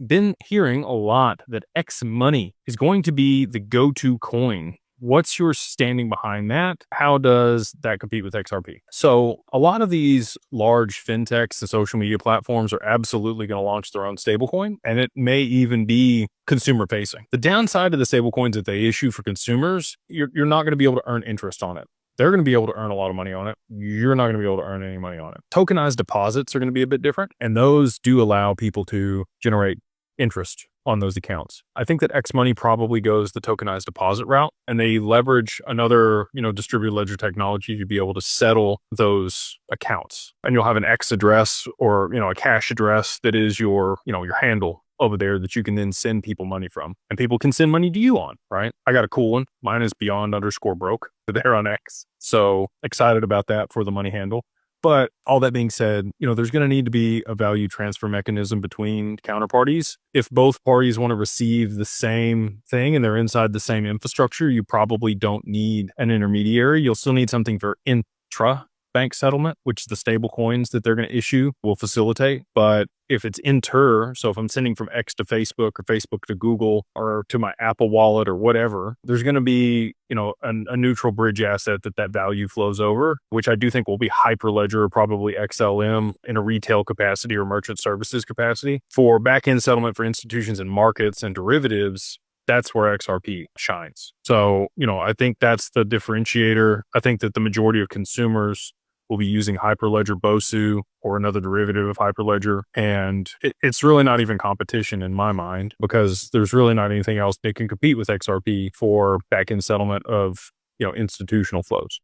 been hearing a lot that Xmoney is going to be the go-to coin. What's your standing behind that? How does that compete with XRP? So a lot of these large fintechs and social media platforms are absolutely going to launch their own stablecoin, and it may even be consumer facing. The downside of the stablecoins that they issue for consumers, you're not going to be able to earn interest on it. They're going to be able to earn a lot of money on it. You're not going to be able to earn any money on it. Tokenized deposits are going to be a bit different, and those do allow people to generate interest on those accounts. I think that Xmoney probably goes the tokenized deposit route, and they leverage another, distributed ledger technology to be able to settle those accounts. And you'll have an X address or, a cash address that is your handle over there that you can then send people money from, and people can send money to you on, right? I got a cool one. Mine is beyond_broke there on X. So excited about that for the money handle. But all that being said, there's going to need to be a value transfer mechanism between counterparties. If both parties want to receive the same thing and they're inside the same infrastructure, you probably don't need an intermediary. You'll still need something for intra-bank settlement, which the stable coins that they're going to issue will facilitate. But if it's inter, so if I'm sending from X to Facebook or Facebook to Google or to my Apple wallet or whatever, there's going to be, a neutral bridge asset that value flows over, which I do think will be Hyperledger or probably XLM in a retail capacity or merchant services capacity. For backend settlement for institutions and markets and derivatives, that's where XRP shines. So, I think that's the differentiator. I think that the majority of consumers will be using Hyperledger BOSU or another derivative of Hyperledger. And it's really not even competition in my mind, because there's really not anything else that can compete with XRP for back-end settlement of, institutional flows.